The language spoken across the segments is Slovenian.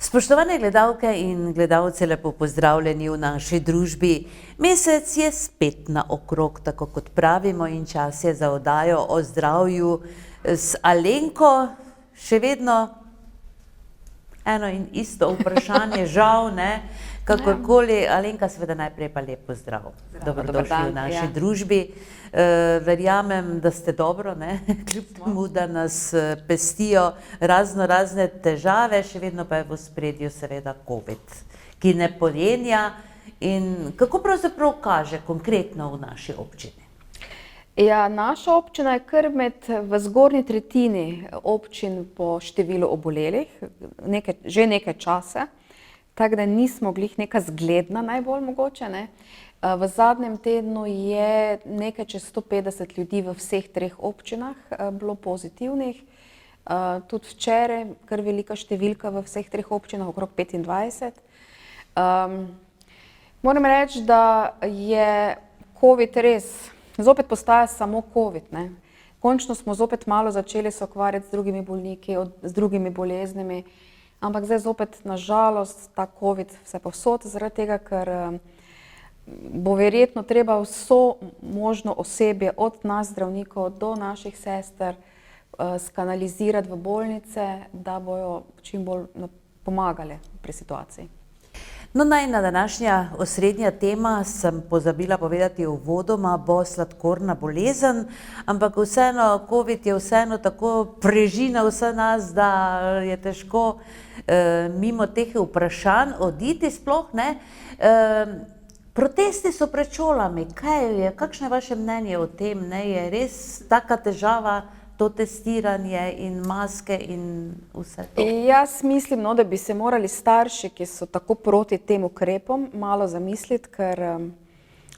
Spoštovane gledalke in gledalci, lepo pozdravljeni v naši družbi. Mesec je spet naokrog, tako kot pravimo, in čas je za oddajo o zdravju z Alenko. Še vedno eno in isto vprašanje, žal, ne? Kakorkoli, Alenka, seveda najprej pa lep pozdrav. Dobrodošli v naši družbi. Verjamem, da ste dobro, ne? Kljub temu, da nas pestijo razne težave, še vedno pa je v ospredju seveda COVID, ki ne pojenja. In kako pravzaprav kaže konkretno v naši občini? Ja, naša občina je kar v zgornji tretjini občin po številu obolelih, že nekaj časa, tako da nismo glih neka zgledna najbolj mogoče, ne. V zadnjem tednu je nekaj čez 150 ljudi v vseh treh občinah bilo pozitivnih. Tudi včeraj kar velika številka v vseh treh občinah, okrog 25. Moram reči, da je COVID res, zopet postaja samo COVID, ne. Končno smo zopet malo začeli se ukvarjati z drugimi bolniki, z drugimi boleznimi, ampak zdaj zopet na žalost ta COVID vse povsod, zaradi tega, ker bo verjetno treba vso možno osebje od nas zdravnikov do naših sester skanalizirati v bolnice, da bojo čim bolj pomagale pri situaciji. No, najina današnja osrednja tema, sem pozabila povedati uvodoma, bo sladkorna bolezen, ampak vseeno, COVID je vseeno tako prežina vse nas, da je težko mimo teh vprašanj oditi sploh, ne. Protesti so pred šolami, kakšno je vaše mnenje o tem, ne, je res taka težava to testiranje in maske in vse to? Jaz mislim, no, da bi se morali starši, ki so tako proti tem ukrepom, malo zamisliti, ker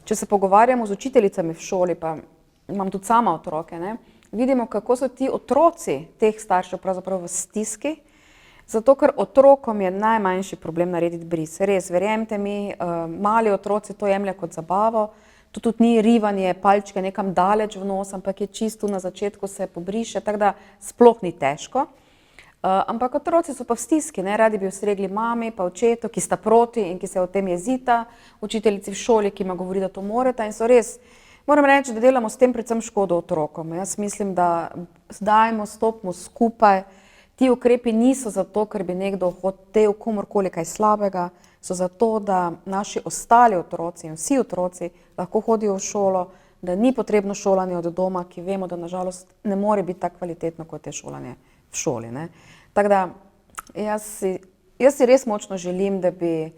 če se pogovarjamo z učiteljicami v šoli, pa imam tudi sama otroke, ne, vidimo, kako so ti otroci teh staršev pravzaprav v stiski, zato ker otrokom je najmanjši problem narediti bris. Res, verjemite mi, mali otroci to jemljejo kot zabavo, to tudi ni rivanje palčke nekam daleč v nos, ampak je čisto na začetku se pobriše, tako da sploh ni težko. Ampak otroci so pa v stiski, ne, radi bi ustregli mami pa očetu, ki sta proti in ki se o tem jezita, učiteljici v šoli, ki ima govori, da to morata, in so res, moram reči, da delamo s tem predvsem škodo otrokom. Jaz mislim, da dajmo, stopimo skupaj. Ti ukrepi niso zato, ker bi nekdo hotel komurkoli kaj slabega, so zato, da naši ostali otroci in vsi otroci lahko hodijo v šolo, da ni potrebno šolanje od doma, ki vemo, da nažalost ne more biti tako kvalitetno, kot je šolanje v šoli, ne. Tako da jaz si res močno želim, da bi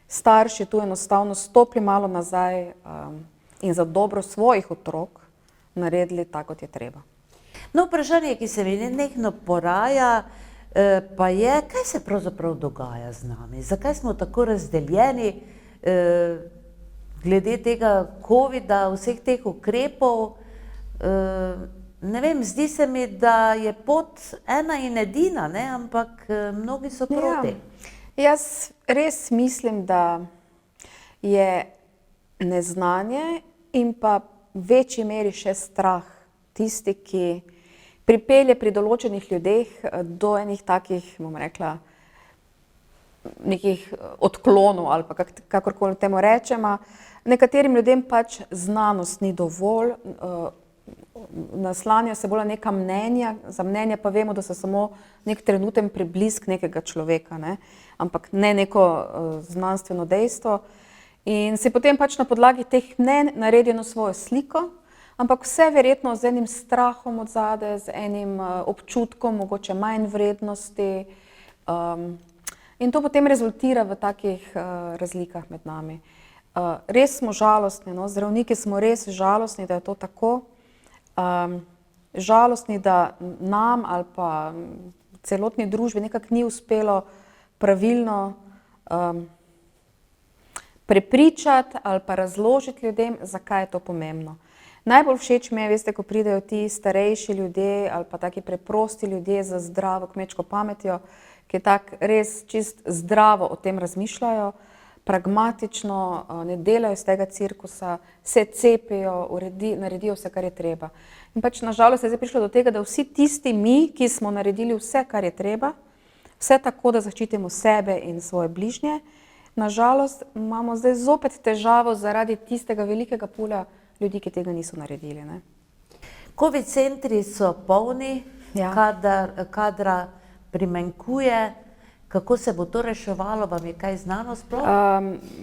starši tu enostavno stopili malo nazaj in za dobro svojih otrok naredili tako, kot je treba. No, vprašanje, ki se mi nenehno poraja, pa je, kaj se pravzaprav dogaja z nami? Zakaj smo tako razdeljeni glede tega covida, vseh teh ukrepov? Ne vem, zdi se mi, da je pot ena in edina, ne, ampak mnogi so proti. Ja. Jaz res mislim, da je neznanje in pa v večji meri še strah tisti, ki pripelje pri določenih ljudeh do enih takih, bom rekla, nekih odklonov ali pa kakorkoli temu rečemo. Nekaterim ljudem pač znanost ni dovolj, naslanjajo se bolj na neka mnenja, za mnenja pa vemo, da so samo nek trenuten preblisk nekega človeka, ne, ampak ne neko znanstveno dejstvo. In si potem pač na podlagi teh mnenj naredijo eno svojo sliko, ampak vse verjetno z enim strahom od zadaj, z enim občutkom, mogoče manj vrednosti. In to potem rezultira v takih razlikah med nami. Res smo žalostni, no, zdravniki smo res žalostni, da je to tako. Žalostni, da nam ali pa celotni družbi nekako ni uspelo pravilno prepričati ali pa razložiti ljudem, zakaj je to pomembno. Najbolj všeč mi je, veste, ko pridejo ti starejši ljudje ali pa taki preprosti ljudje z zdravo kmečko pametjo, ki tako res čist zdravo o tem razmišljajo, pragmatično, ne delajo iz tega cirkusa, se cepijo, naredijo vse, kar je treba. In pač na žalost je zdaj prišlo do tega, da vsi tisti mi, ki smo naredili vse, kar je treba, vse tako, da zaščitimo sebe in svoje bližnje. Nažalost imamo zdaj zopet težavo zaradi tistega velikega pula ljudi, ki tega niso naredili, ne. Covid centri so polni, Ja. kadra primanjkuje. Kako se bo to reševalo, vam je kaj znano sploh?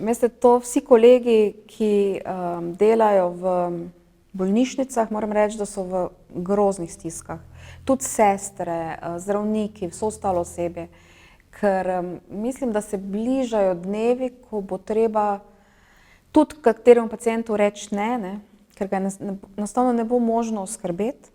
Veste, to vsi kolegi, ki delajo v bolnišnicah, moram reči, da so v groznih stiskah. Tudi sestre, zdravniki, vso ostalo osebje. Ker mislim, da se bližajo dnevi, ko bo treba tudi kateremu pacientu reči ne, ker ga enostavno ne bo možno oskrbeti.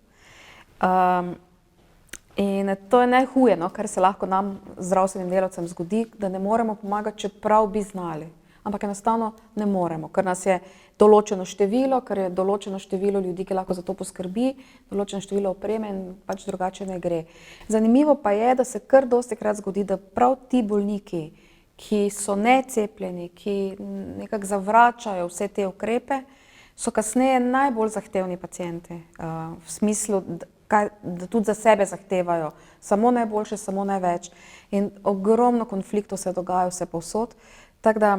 In to je najhuje, no, kar se lahko nam, zdravstvenim delavcem, zgodi, da ne moremo pomagati, čeprav bi znali. Ampak enostavno ne moremo, ker nas je določeno število, ker je določeno število ljudi, ki lahko za to poskrbi, določeno število opreme in pač drugače ne gre. Zanimivo pa je, da se kar dostikrat zgodi, da prav ti bolniki, ki so necepljeni, ki nekako zavračajo vse te ukrepe, so kasneje najbolj zahtevni pacienti, v smislu, da tudi za sebe zahtevajo samo najboljše, samo največ. In ogromno konfliktov se dogaja vsepovsod, tako da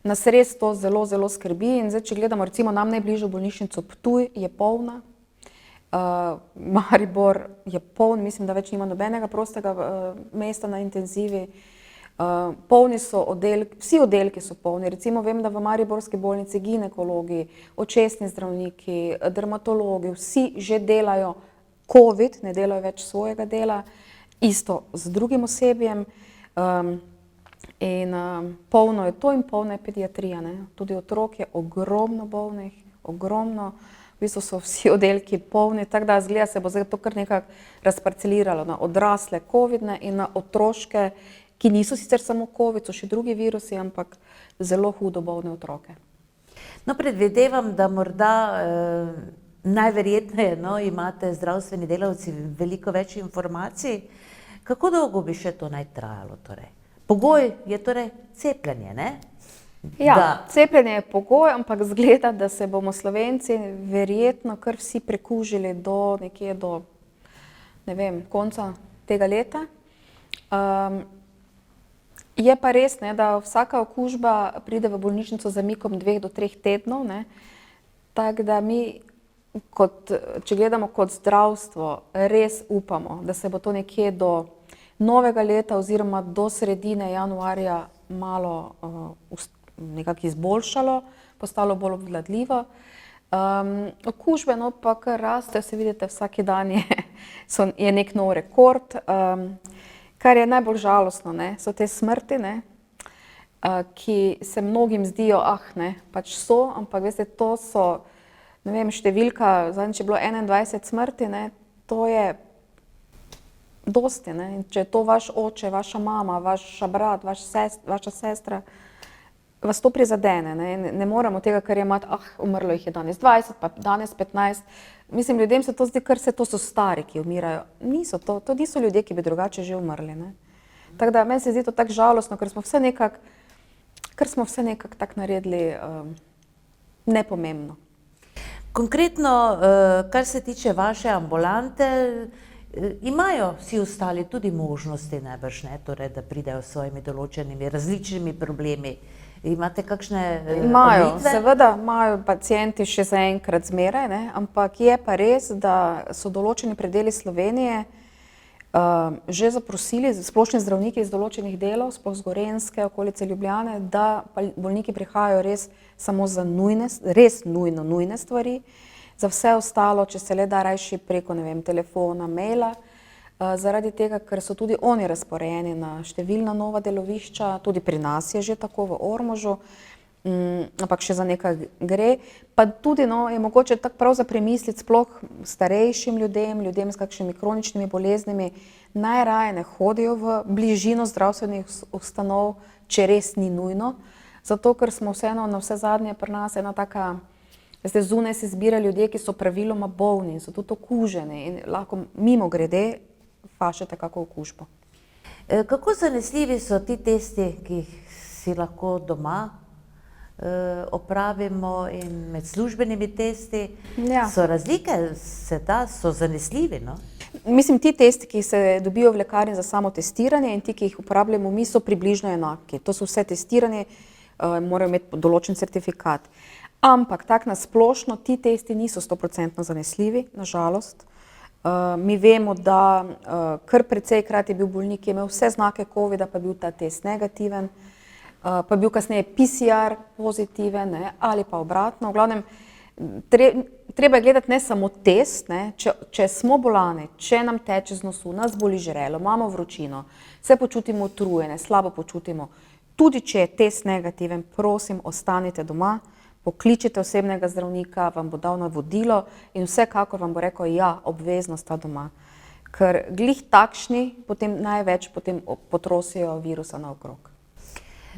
nas res to zelo, zelo skrbi. In zdaj, če gledamo recimo nam najbližjo bolnišnico Ptuj, je polna, Maribor je poln, mislim, da več nima nobenega prostega mesta na intenzivi. Polni so vsi oddelki so polni, recimo vem, da v mariborski bolnici ginekologi, očesni zdravniki, dermatologi, vsi že delajo COVID, ne delajo več svojega dela, isto z drugim osebjem. In polno je to in polna je pediatrija, ne. Tudi otrok je ogromno bolnih, ogromno, v bistvu so vsi oddelki polni, tako da izgleda se bo zdaj to kar nekako razparceliralo na odrasle covidne in na otroške, ki niso sicer samo covid, so še drugi virusi, ampak zelo hudo bolne otroke. No, predvidevam, da morda najverjetneje, no, imate zdravstveni delavci veliko več informacij. Kako dolgo bi še to naj trajalo torej? Pogoj je torej cepljenje, ne? Ja, cepljenje je pogoj, ampak izgleda, da se bomo Slovenci verjetno kar vsi prekužili nekje do, ne vem, konca tega leta. Je pa res, ne, da vsaka okužba pride v bolnišnico z zamikom 2 do 3 tednov, ne. Tako da mi, če gledamo kot zdravstvo, res upamo, da se bo to nekje do novega leta oziroma do sredine januarja malo nekako izboljšalo, postalo bolj obvladljivo. Okužbe no pa kar rastejo, se vidite, vsak dan je nek nov rekord. Kar je najbolj žalostno, ne, so te smrti, ne, ki se mnogim zdijo, ne, pač so, ampak veste, to so, ne vem, številka, zadnjič je bilo 21 smrti, ne, to je dosti, ne, in če je to vaš oče, vaša mama, vaš brat, vaša sestra, vas to prizadene, ne moremo tega, kar je umrlo jih je danes 20, pa danes 15. Mislim, ljudem se to zdi, to so stari, ki umirajo. Niso to niso ljudje, ki bi drugače že umrli, ne. Tako da meni se zdi to tako žalostno, ker smo vse nekako tako naredili nepomembno. Konkretno, kar se tiče vaše ambulante, imajo vsi ostali tudi možnosti najbrž, ne, torej, da pridejo s svojimi določenimi različnimi problemi. Imate kakšne Imajo, omejitve? seveda imajo pacienti še zaenkrat zmeraj, ne, ampak je pa res, da so določeni predeli Slovenije že zaprosili, splošni zdravniki iz določenih delov, sploh z Gorenjske, okolice Ljubljane, da bolniki prihajajo res samo za res nujne stvari. Za vse ostalo, če se le da, rajši preko, ne vem, telefona, maila, zaradi tega, ker so tudi oni razporejeni na številna nova delovišča, tudi pri nas je že tako v Ormožu, ampak še za nekaj gre. Pa tudi je mogoče tako prav za premisliti sploh starejšim ljudem s kakšnimi kroničnimi boleznimi, najraje ne hodijo v bližino zdravstvenih ustanov, če res ni nujno, zato ker smo vseeno na vse zadnje pri nas ena taka, zdaj zunaj se zbirajo ljudje, ki so praviloma bolni, so tudi okuženi in lahko mimogrede fašete kako okužbo. Kako zanesljivi so ti testi, ki jih si lahko doma opravimo in med službenimi testi? Ja. So razlike, so zanesljivi, no? Mislim, ti testi, ki se dobijo v lekarni za samo testiranje in ti, ki jih uporabljamo mi, so približno enaki. To so vse testiranje, morajo imeti določen certifikat. Ampak tako na splošno ti testi niso 100% zanesljivi, nažalost. Mi vemo, da kar precejkrat je bil bolnik, ki je imel vse znake COVID-a, pa je bil ta test negativen, pa je bil kasneje PCR pozitiven, ne, ali pa obratno. V glavnem, treba je gledati ne samo test, ne, če smo bolane, če nam teče z nosu, nas boli žrelo, imamo vročino, se počutimo utrujene, slabo počutimo. Tudi če je test negativen, prosim, ostanite doma, pokličite osebnega zdravnika, vam bo dal navodilo in vsekakor vam bo rekel, ja, obvezno sta doma. Ker glih takšni potem največ potrosijo virusa naokrog.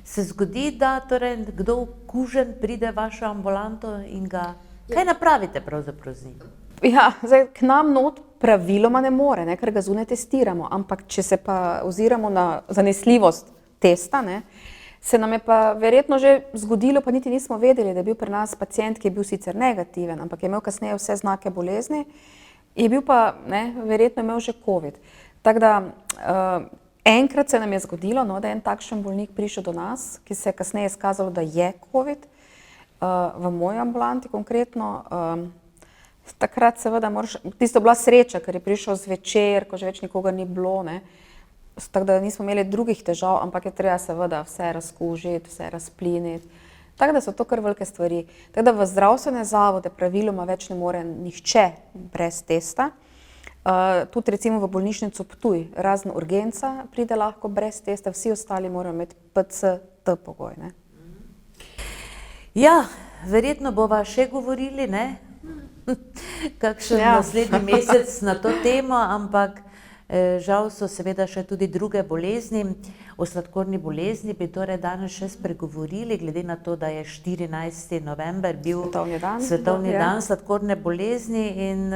Se zgodi, da torej kdo okužen pride v vašo ambulanto in ga, kaj napravite pravzaprav z njim? Ja, zdaj k nam not praviloma ne more, ne, ker ga zunaj testiramo, ampak če se pa oziramo na zanesljivost testa, ne, se nam je pa verjetno že zgodilo, pa niti nismo vedeli, da je bil pri nas pacient, ki je bil sicer negativen, ampak je imel kasneje vse znake bolezni, je bil pa, ne, verjetno imel že COVID. Tako da enkrat se nam je zgodilo, no, da je en takšen bolnik prišel do nas, ki se je kasneje izkazalo, da je COVID, v moji ambulanti konkretno. Takrat seveda tisto bila sreča, ker je prišel zvečer, ko že več nikogar ni bilo, ne. Tako da nismo imeli drugih težav, ampak je treba seveda vse razkužiti, vse razpliniti. Tako da so to kar velike stvari. Tako da v zdravstvene zavode praviloma več ne more nihče brez testa. Tudi recimo v bolnišnico Ptuj, razen urgenca pride lahko brez testa, vsi ostali morajo imeti PCT pogoj, ne. Ja, verjetno bova še govorili, ne? Kakšen naslednji mesec na to temo, ampak žal so seveda še tudi druge bolezni. O sladkorni bolezni bi torej danes še spregovorili, glede na to, da je 14. november bil svetovni dan sladkorne bolezni in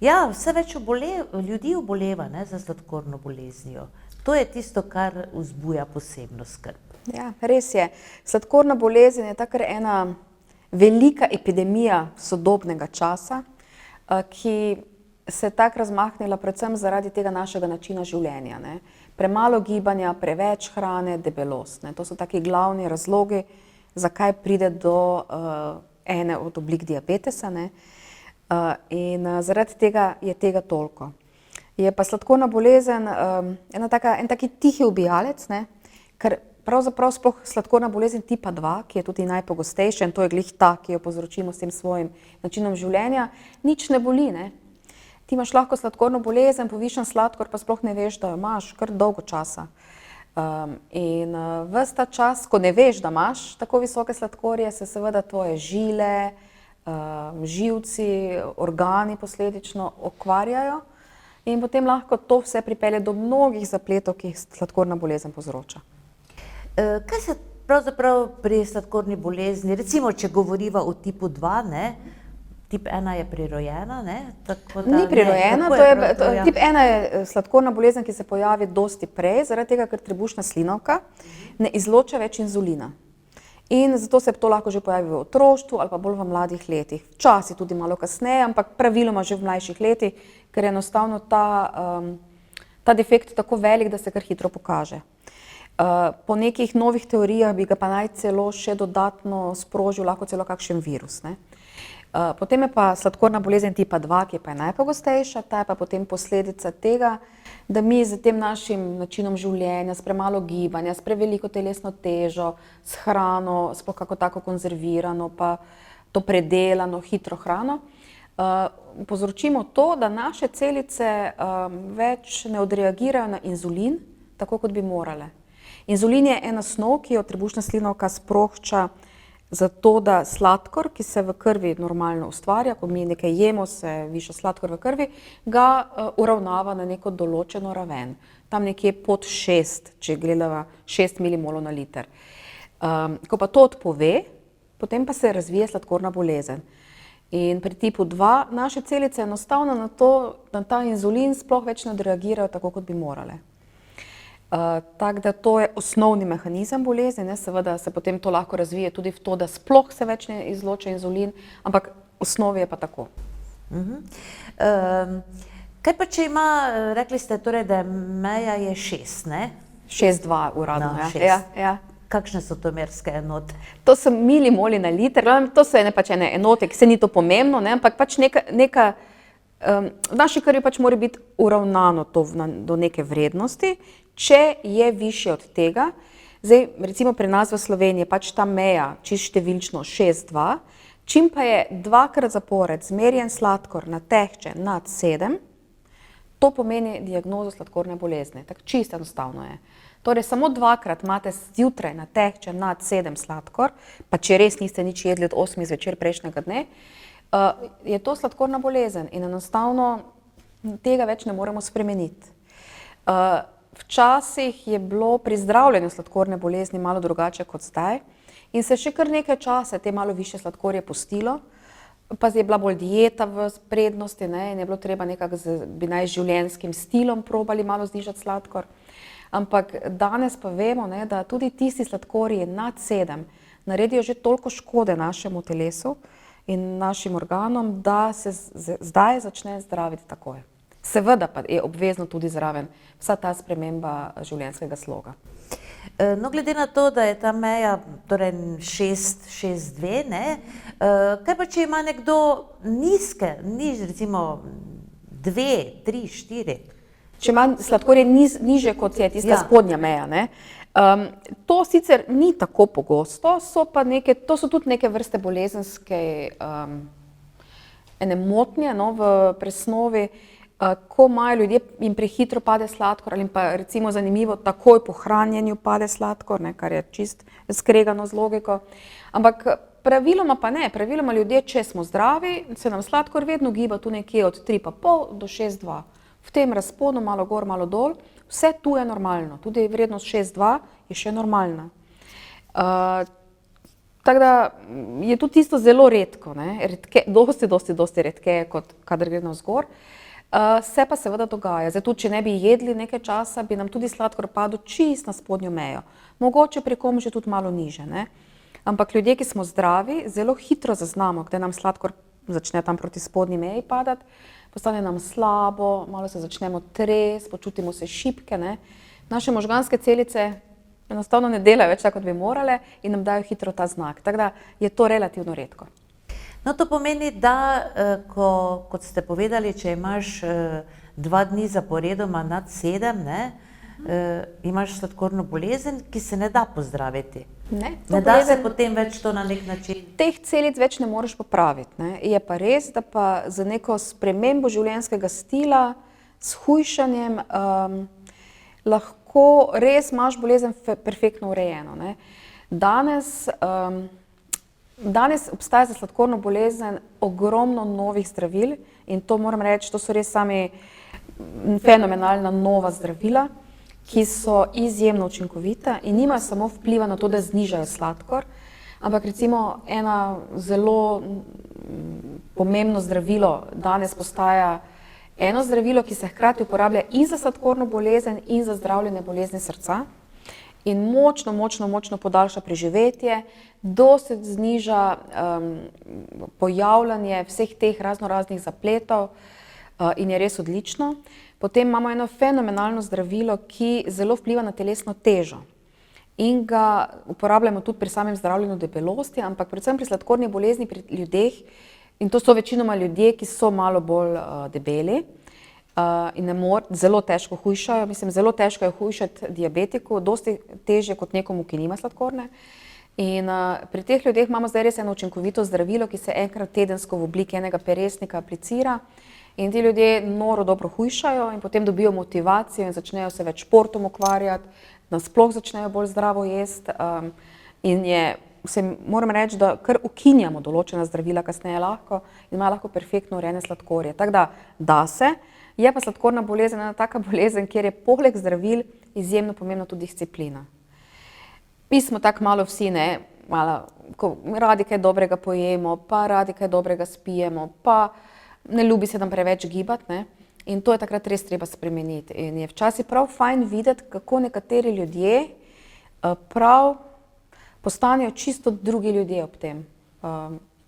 ja, vse več ljudi oboleva, ne, za sladkorno boleznijo. To je tisto, kar vzbuja posebno skrb. Ja, res je. Sladkorna bolezen je takrat ena velika epidemija sodobnega časa, ki se je tako razmahnila predvsem zaradi tega našega načina življenja, ne. Premalo gibanja, preveč hrane, debelost, ne. To so taki glavni razlogi, zakaj pride do ene od oblik diabetesa, ne. In zaradi tega je tega toliko. Je pa sladkorna bolezen en taki tihi ubijalec, ne, ker pravzaprav sploh sladkorna bolezen tipa 2, ki je tudi najpogostejša in to je glih ta, ki jo povzročimo s tem svojim načinom življenja, nič ne boli, ne. Ti imaš lahko sladkorno bolezen, povišan sladkor, pa sploh ne veš, da jo imaš kar dolgo časa. In ves ta čas, ko ne veš, da imaš tako visoke sladkorje, se seveda tvoje žile, živci, organi posledično okvarjajo in potem lahko to vse pripelje do mnogih zapletov, ki jih sladkorna bolezen povzroča. Kaj se pravzaprav pri sladkorni bolezni, recimo, če govoriva o tipu 2, ne, tip 1 je prirojena, ne? Ni prirojena, tip 1 je sladkorna bolezen, ki se pojavi dosti prej, zaradi tega, ker trebušna slinavka ne izloča več inzulina. In zato se to lahko že pojavi v otroštvu ali pa bolj v mladih letih. Včasih tudi malo kasneje, ampak praviloma že v mlajših letih, ker je enostavno ta defekt tako velik, da se kar hitro pokaže. Po nekih novih teorijah bi ga pa naj celo še dodatno sprožil lahko celo kakšen virus, ne. Potem je pa sladkorna bolezen tipa 2, ki je pa najpogostejša, ta je pa potem posledica tega, da mi z tem našim načinom življenja, s premalo gibanja, s preveliko telesno težo, s hrano, sploh kako tako konzervirano, pa to predelano, hitro hrano, povzročimo to, da naše celice več ne odreagirajo na inzulin, tako kot bi morale. Inzulin je ena snov, ki jo trebušna slinavka sprošča zato, da sladkor, ki se v krvi normalno ustvarja, ko mi nekaj jemo, se viša sladkor v krvi, ga uravnava na neko določeno raven. Tam nekje pod 6, če gledava 6 milimolov na liter. Ko pa to odpove, potem pa se razvije sladkorna bolezen. In pri tipu 2 naše celice enostavno na ta inzulin sploh več ne odreagirajo tako, kot bi morale. Tako da to je osnovni mehanizem bolezni, ne, seveda se potem to lahko razvije tudi v to, da sploh se več ne izloča inzulin, ampak v osnovi je pa tako. Kaj pa če ima, rekli ste torej, da meja je 6, ne? 6,2 uradno. No, 6. Ja. Kakšne so to merske enote? To so milimoli na liter, to so pač ene enote, ki se ni to pomembno, ne, ampak pač neka v naši krvi pač mora biti uravnano to do neke vrednosti, če je višje od tega. Zdaj, recimo pri nas v Sloveniji je pač ta meja čisto številčno 6,2, čim pa je dvakrat zapored zmerjen sladkor na tehče nad 7, to pomeni diagnozo sladkorne bolezni. Tako čisto enostavno je. Torej, samo dvakrat imate zjutraj na tehče nad 7 sladkor, pa če res niste nič jedli od 8 zvečer prejšnjega dne, je to sladkorna bolezen in enostavno tega več ne moremo spremeniti. Včasih je bilo pri zdravljenju sladkorne bolezni malo drugače kot zdaj in se še kar nekaj časa te malo višje sladkorje pustilo, pa je bila bolj dieta v prednosti, ne, in je bilo treba nekako bi naj življenjskim stilom probali malo znižati sladkor. Ampak danes pa vemo, ne, da tudi tisti sladkorji nad 7 naredijo že toliko škode našemu telesu in našim organom, da se zdaj začne zdraviti takoj. Seveda pa je obvezno tudi zraven vsa ta sprememba življenjskega sloga. No, glede na to, da je ta meja torej 6,2, ne, kaj pa če ima nekdo nizke, recimo 2, 3, 4? Če ima sladkorje niže kot je tista spodnja meja, ne. To sicer ni tako pogosto, to so tudi neke vrste bolezenske ene motnje, no, v presnovi, ko imajo ljudje, jim prehitro pade sladkor ali pa recimo zanimivo, takoj po hranjenju pade sladkor, ne, kar je čist skregano z logiko. Ampak praviloma pa ne, praviloma ljudje, če smo zdravi, se nam sladkor vedno giba tu nekje od 3,5 do 6,2. V tem razponu, malo gor, malo dol, vse tu je normalno, tudi vrednost 6,2 je še normalna. Tako da je tudi tisto zelo redko, ne, dosti redkeje, kot kadar gre navzgor. Se pa seveda dogaja. Zdaj tudi, če ne bi jedli nekaj časa, bi nam tudi sladkor padel čisto na spodnjo mejo. Mogoče pri kom že tudi malo niže, ne. Ampak ljudje, ki smo zdravi, zelo hitro zaznamo, kdaj nam sladkor začne tam proti spodnji meji padati, postane nam slabo, malo se začnemo tresti, počutimo se šibke, ne. Naše možganske celice enostavno ne delajo več tako, kot bi morale in nam dajo hitro ta znak. Tako da je to relativno redko. No, to pomeni, da, kot ste povedali, če imaš 2 dni zaporedoma nad 7, ne, imaš sladkorno bolezen, ki se ne da pozdraviti. Ne da se potem več to na nek način. Teh celic več ne moreš popraviti, ne. Je pa res, da pa z neko spremembo življenjskega stila, s hujšanjem, lahko res imaš bolezen perfektno urejeno, ne. Danes obstaja za sladkorno bolezen ogromno novih zdravil in to moram reči, to so res sami fenomenalna nova zdravila, ki so izjemno učinkovita in nimajo samo vpliva na to, da znižajo sladkor, ampak recimo ena zelo pomembno zdravilo danes postaja eno zdravilo, ki se hkrati uporablja in za sladkorno bolezen in za zdravljenje bolezni srca in močno podaljša preživetje, dosti zniža pojavljanje vseh teh raznoraznih zapletov in je res odlično. Potem imamo eno fenomenalno zdravilo, ki zelo vpliva na telesno težo in ga uporabljamo tudi pri samem zdravljenju debelosti, ampak predvsem pri sladkorni bolezni pri ljudeh, in to so večinoma ljudje, ki so malo bolj debeli in zelo težko hujšajo, zelo težko je hujšati diabetiku, dosti težje kot nekomu, ki nima sladkorne. In pri teh ljudeh imamo zdaj res eno učinkovito zdravilo, ki se enkrat tedensko v obliki enega peresnika aplicira in ti ljudje noro dobro hujšajo in potem dobijo motivacijo in začnejo se več športom ukvarjati, nasploh začnejo bolj zdravo jesti in moram reči, da kar ukinjamo določena zdravila kasneje lahko in ima lahko perfektno urejene sladkorje. Tako da se, je pa sladkorna bolezen ena taka bolezen, kjer je poleg zdravil izjemno pomembna tudi disciplina. Mi smo tako malo vsi, ne, ko radi kaj dobrega pojemo, pa radi kaj dobrega spijemo, pa ne ljubi se nam preveč gibati, ne, in to je takrat res treba spremeniti. In je včasih prav fajn videti, kako nekateri ljudje prav postanejo čisto drugi ljudje ob tem.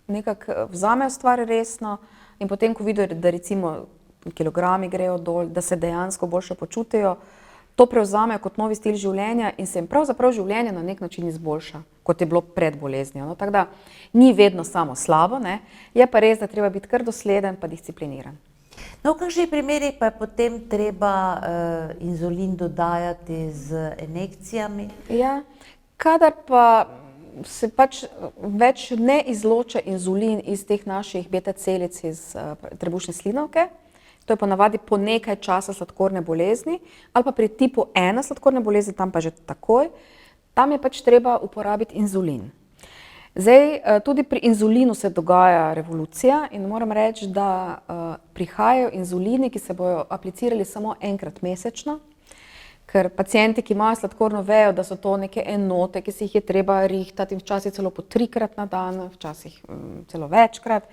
Nekako vzamejo stvar resno in potem, ko vidijo, da recimo kilogrami grejo dol, da se dejansko boljše počutijo, to prevzamejo kot novi stil življenja in se jim pravzaprav življenje na nek način izboljša, kot je bilo pred boleznijo. No, tako da ni vedno samo slabo, ne? Je pa res, da treba biti kar dosleden pa discipliniran. No, v kakšnih primerih pa je potem treba inzulin dodajati z injekcijami? Ja, kadar pa se pač več ne izloča inzulin iz teh naših beta celic iz trebušne slinavke, to je ponavadi po nekaj časa sladkorne bolezni, ali pa pri tipu 1 sladkorne bolezni, tam pa že takoj, tam je pač treba uporabiti inzulin. Zdaj, tudi pri inzulinu se dogaja revolucija in moram reči, da prihajajo inzulini, ki se bojo aplicirali samo enkrat mesečno, ker pacienti, ki imajo sladkorno, vejo, da so to neke enote, ki si jih je treba rihtati, včasih celo po 3-krat na dan, včasih celo večkrat.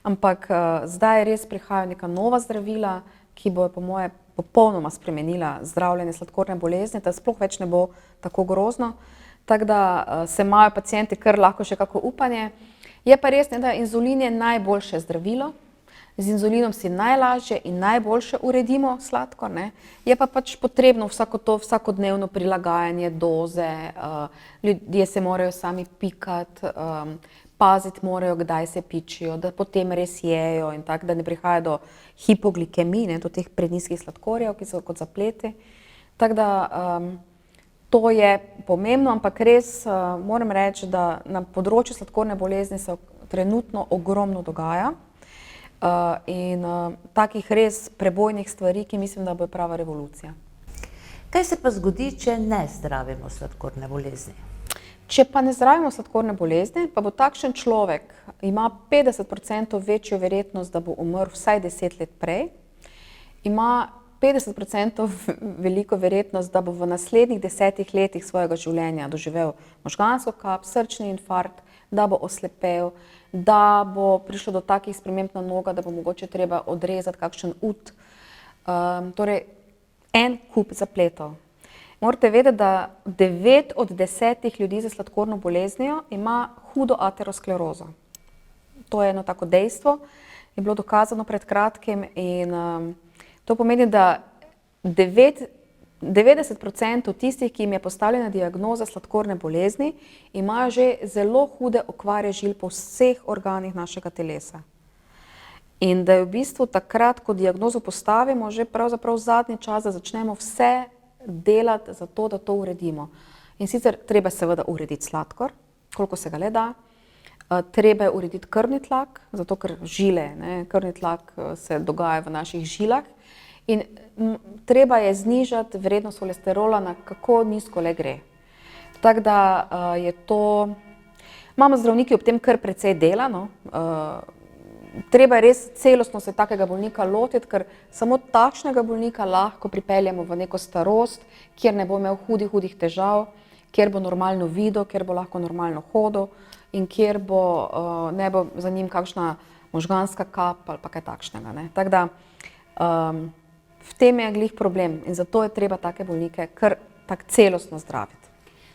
Ampak zdaj res prihajajo neka nova zdravila, ki bojo po moje popolnoma spremenila zdravljenje sladkorne bolezni, da sploh več ne bo tako grozno. Tako da se imajo pacienti kar lahko še kako upanje. Je pa res, da inzulin je najboljše zdravilo. Z inzulinom si najlažje in najboljše uredimo sladkor, ne? Je pa pač potrebno vsakodnevno prilagajanje doze, ljudje se morajo sami pikati, paziti morajo, kdaj se pičijo, da potem res jejo in tako, da ne prihaja do hipoglikemije, do teh prenizkih sladkorjev, ki so kot zapleti. Tako da to je pomembno, ampak res moram reči, da na področju sladkorne bolezni se trenutno ogromno dogaja in takih res prebojnih stvari, ki mislim, da bo prava revolucija. Kaj se pa zgodi, če ne zdravimo sladkorne bolezni? Če pa ne zdravimo sladkorne bolezni, pa bo takšen človek, ima 50% večjo verjetnost, da bo umrl vsaj 10 let prej, ima 50% veliko verjetnost, da bo v naslednjih 10 letih svojega življenja doživel možgansko kap, srčni infarkt, da bo oslepel, da bo prišlo do takih sprememb na noga, da bo mogoče treba odrezati kakšen ud. Torej, en kup zapletov. Morate vedeti, da 9 od 10 ljudi z sladkorno boleznijo ima hudo aterosklerozo. To je eno tako dejstvo, je bilo dokazano pred kratkim in to pomeni, da 90% tistih, ki jim je postavljena diagnoza sladkorne bolezni, imajo že zelo hude okvare žil po vseh organih našega telesa. In da je v bistvu takrat, ko diagnozo postavimo, že pravzaprav zadnji čas, da začnemo vse delati za to, da to uredimo. In sicer treba seveda urediti sladkor, koliko se ga le da. Treba je urediti krvni tlak, zato ker žile, krvni tlak se dogaja v naših žilah. In treba je znižati vrednost holesterola na kako nizko le gre. Tako da je to, imamo zdravniki ob tem kar precej dela, no. Treba je res celostno se takega bolnika lotiti, ker samo takšnega bolnika lahko pripeljemo v neko starost, kjer ne bo imel hudih težav, kjer bo normalno videl, kjer bo lahko normalno hodil in kjer ne bo za njim kakšna možganska kap ali pa kaj takšnega, ne. Tako da v tem je glih problem in zato je treba take bolnike kar tak celostno zdraviti.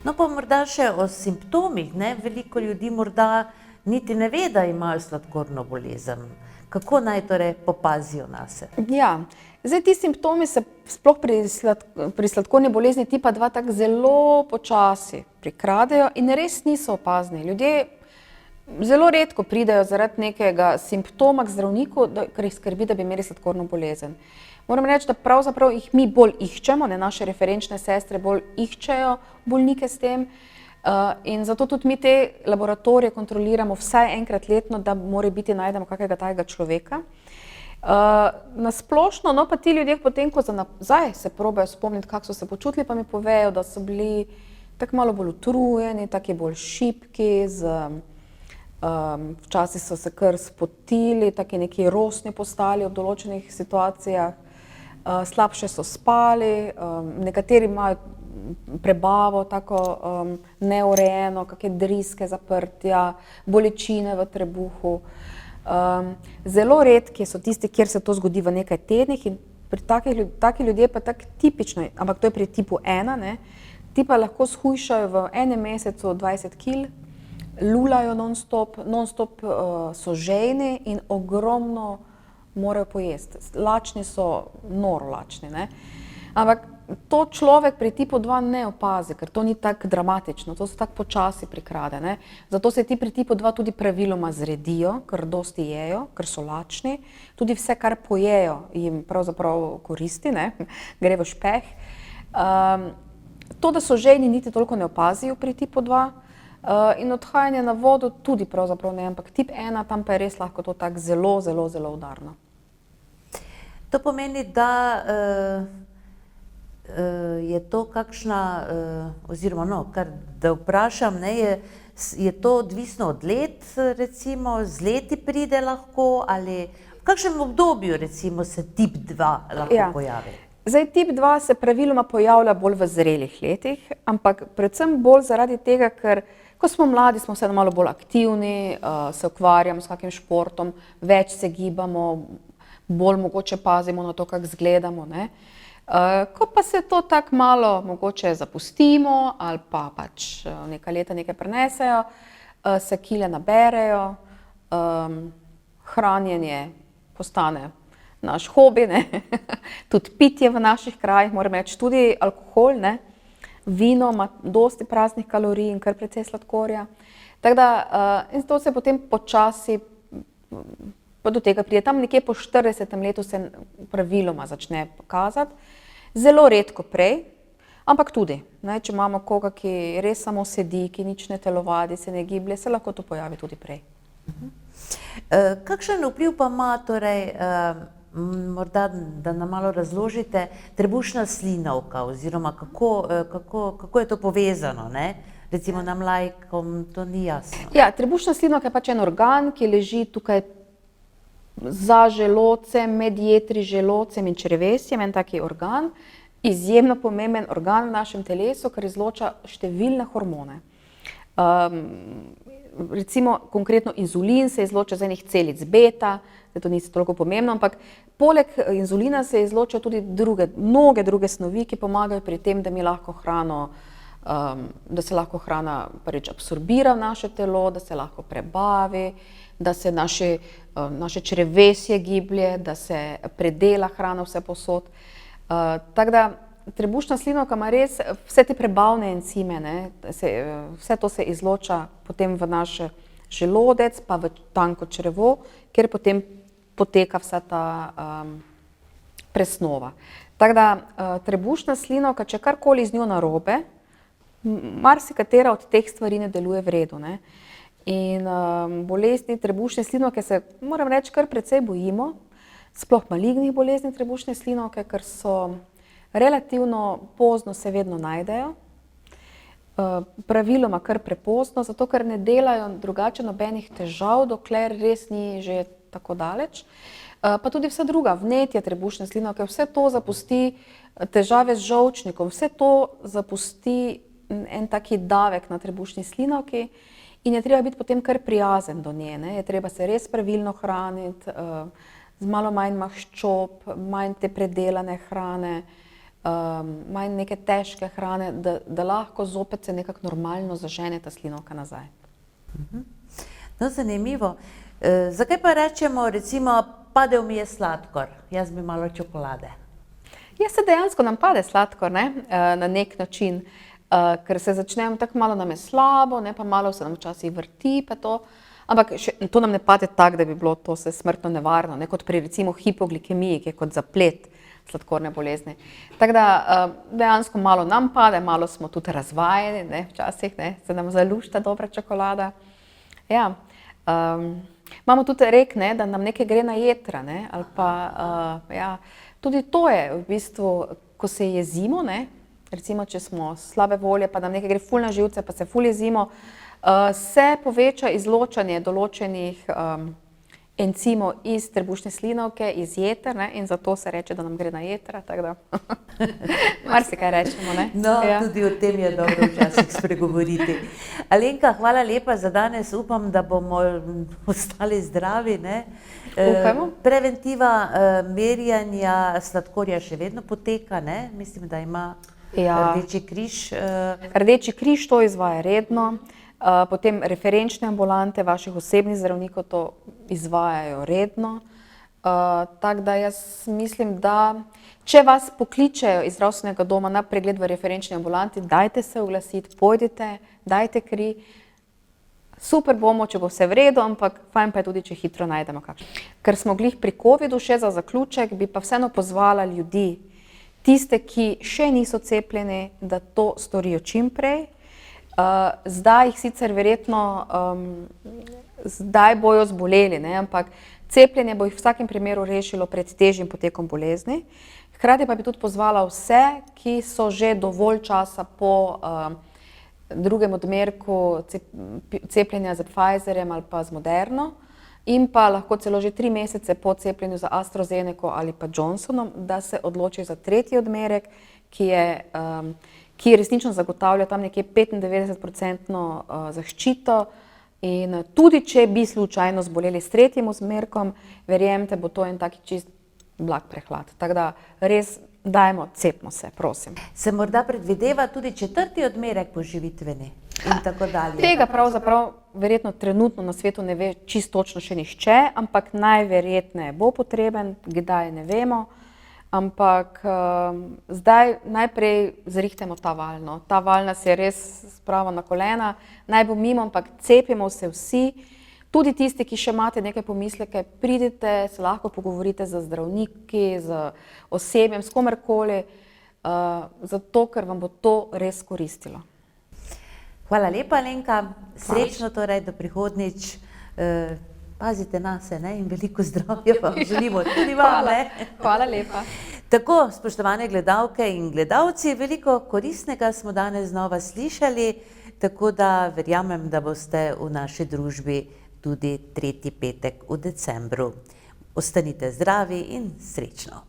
No pa morda še o simptomih, ne? Veliko ljudi morda niti ne ve, da imajo sladkorno bolezen. Kako naj torej popazijo nase? Ja, zdaj ti simptomi se sploh pri sladkorni bolezni tipa 2 tako zelo počasi prikradejo in res niso opazni. Ljudje zelo redko pridejo zaradi nekega simptoma k zdravniku, ker jih skrbi, da bi imeli sladkorno bolezen. Moram reči, da pravzaprav jih mi bolj iščemo, naše referenčne sestre bolj iščejo bolnike s tem. In zato tudi mi te laboratorije kontroliramo vsaj enkrat letno, da mora biti najdemo kakega takega človeka. Na splošno, no pa ti ljudje potem, ko za nazaj se probajo spomniti, kako so se počutili, pa mi povejo, da so bili tako malo bolj utrujeni, tako bolj šibki, včasih so se kar spotili, tako neki rosni postali v določenih situacijah, slabše so spali, nekateri imajo prebavo tako neurejeno, kakšne driske, zaprtja, bolečine v trebuhu. Zelo redki so tisti, kjer se to zgodi v nekaj tednih in pri taki ljudje pa tako tipično, ampak to je pri tipu 1, ne, ti pa lahko shujšajo v enem mesecu 20 kg, lulajo non-stop so žejni in ogromno morajo pojesti. Lačni so noro lačni, ne? Ampak to človek pri tipu 2 ne opazi, ker to ni tako dramatično, to so tako počasi prikrade, ne? Zato se ti pri tipu 2 tudi praviloma zredijo, ker dosti jejo, ker so lačni. Tudi vse, kar pojejo, jim pravzaprav koristi, ne? Gre v špeh. To, da so žejni, niti toliko ne opazijo pri tipu 2. In odhajanje na vodo tudi pravzaprav ne, ampak tip 1, tam pa je res lahko to tako zelo, zelo, zelo udarno. To pomeni, da je to kakšna, oziroma no, kar da vprašam, ne, je to odvisno od let, recimo, z leti pride lahko, ali v kakšnem obdobju, recimo, se tip 2 lahko pojavi? Zdaj, tip 2 se praviloma pojavlja bolj v zrelih letih, ampak predvsem bolj zaradi tega, ker ko smo mladi, smo vseeno malo bolj aktivni, se ukvarjamo s kakim športom, več se gibamo, bolj mogoče pazimo na to, kako izgledamo, ne. Ko pa se to tako malo mogoče zapustimo ali pa pač neka leta nekaj prenesejo, se kile naberejo, hranjenje postane naš hobi, ne. Tudi pitje v naših krajih, moram reči, tudi alkohol, ne. Vino ima dosti praznih kalorij in kar precej sladkorja. Tako da, in to se potem počasi pa do tega pride. Tam nekje po 40. letu se praviloma začne kazati. Zelo redko prej, ampak tudi, ne, če imamo koga, ki res samo sedi, ki nič ne telovadi, se ne giblje, se lahko to pojavi tudi prej. Kakšen vpliv pa ima, torej, morda, da nam malo razložite, trebušna slinavka, oziroma kako je to povezano, ne? Recimo nam laikom to ni jasno. Ja, trebušna slinavka je pač en organ, ki leži tukaj za želodcem, med jetri, želodcem in črevesjem, en taki organ, izjemno pomemben organ v našem telesu, ker izloča številne hormone. Recimo konkretno inzulin se izloča iz enih celic beta, da to ni toliko pomembno, ampak poleg inzulina se izločajo tudi mnoge druge snovi, ki pomagajo pri tem, da mi lahko hrano, da se lahko hrana prvič absorbira v naše telo, da se lahko prebavi, da se naše črevesje giblje, da se predela hrana vse povsod. Tako da trebušna slinavka ima res vse te prebavne encime, ne, vse to se izloča potem v naš želodec, pa v tanko črevo, kjer potem poteka vsa ta presnova. Tako da trebušna slinavka, če karkoli z njo narobe, marsikatera od teh stvari ne deluje v redu, ne. In bolezni trebušne slinavke se, moram reči, kar precej bojimo, sploh malignih bolezni trebušne slinavke, ker so relativno pozno se vedno najdejo, praviloma kar prepozno, zato ker ne delajo drugače nobenih težav, dokler res ni že tako daleč. Pa tudi vsa druga, vnetja trebušne slinavke, vse to zapusti težave z žolčnikom, vse to zapusti en taki davek na trebušni slinavki in je treba biti potem kar prijazen do nje, ne. Je treba se res pravilno hraniti, z malo manj maščob, manj te predelane hrane, manj neke težke hrane, da lahko zopet se nekako normalno zažene ta slinavka nazaj. No, zanimivo. Zakaj pa rečemo, recimo, padel mi je sladkor, jaz bi malo čokolade? Ja, se dejansko nam pade sladkor, ne, na nek način, ker se začnemo tako malo nam je slabo, ne, pa malo se nam včasih vrti, pa to. Ampak to nam ne pade tako, da bi bilo to se smrtno nevarno, ne, kot pri recimo hipoglikemiji, ki je kot zaplet sladkorne bolezni. Tako da dejansko malo nam pade, malo smo tudi razvajeni, ne, včasih, ne, se nam zalušta dobra čokolada. Ja, imamo tudi rek, ne, da nam nekaj gre na jetra, ne, ali pa, ja, tudi to je v bistvu, ko se jezimo, ne, recimo, če smo slabe volje, pa nam nekaj gre ful na živce, pa se ful jezimo, se poveča izločanje določenih encimov iz trebušne slinavke, iz jeter, ne, in zato se reče, da nam gre na jetra, tako da marsikaj rečemo, ne. No, ja. Tudi o tem je dobro včasih spregovoriti. Alenka, hvala lepa za danes, upam, da bomo ostali zdravi, ne. Upajmo. Preventiva merjanja sladkorja še vedno poteka, ne, mislim, da ima Rdeči križ. Rdeči križ to izvaja redno. Potem referenčne ambulante vaših osebnih zdravnikov to izvajajo redno. Tako da jaz mislim, da če vas pokličejo iz zdravstvenega doma na pregled v referenčni ambulanti, dajte se oglasiti, pojdite, dajte kri. Super bomo, če bo vse v redu, ampak fajn pa je tudi, če hitro najdemo kakšno. Ker smo glih pri covidu, še za zaključek, bi pa vseeno pozvala ljudi, tiste, ki še niso cepljeni, da to storijo čim prej. Zdaj jih sicer verjetno, zdaj bojo zboleli, ne, ampak cepljenje bo jih v vsakem primeru rešilo pred težjim potekom bolezni. Hkrati pa bi tudi pozvala vse, ki so že dovolj časa po drugem odmerku cepljenja z Pfizerjem ali pa z Moderno in pa lahko celo že 3 mesece po cepljenju za AstraZeneco ali pa Johnsonom, da se odloči za tretji odmerek, ki resnično zagotavlja tam nekje 95% zaščito. In tudi, če bi slučajno zboleli s tretjim odmerkom, verjemite, bo to en taki čist blag prehlad. Tako da res dajmo, cepimo se, prosim. Se morda predvideva tudi četrti odmerek poživitveni in tako dalje? Tega pravzaprav verjetno trenutno na svetu ne ve čisto točno še nihče, ampak najverjetneje bo potreben, kdaj ne vemo. Ampak zdaj najprej zrihtemo ta val. No. Ta val nas je res sprava na kolena, naj bo mimo, ampak cepimo se vsi. Tudi tisti, ki še imate nekaj pomisleke, pridite, se lahko pogovorite z zdravniki, z osebjem, s komerkoli, zato ker vam bo to res koristilo. Hvala lepa, Alenka. Srečno torej do prihodnjič. Pazite nase, ne, in veliko zdravja vam želimo tudi vam. Hvala lepa. Tako, spoštovane gledalke in gledalci, veliko koristnega smo danes znova slišali, tako da verjamem, da boste v naši družbi tudi tretji petek v decembru. Ostanite zdravi in srečno.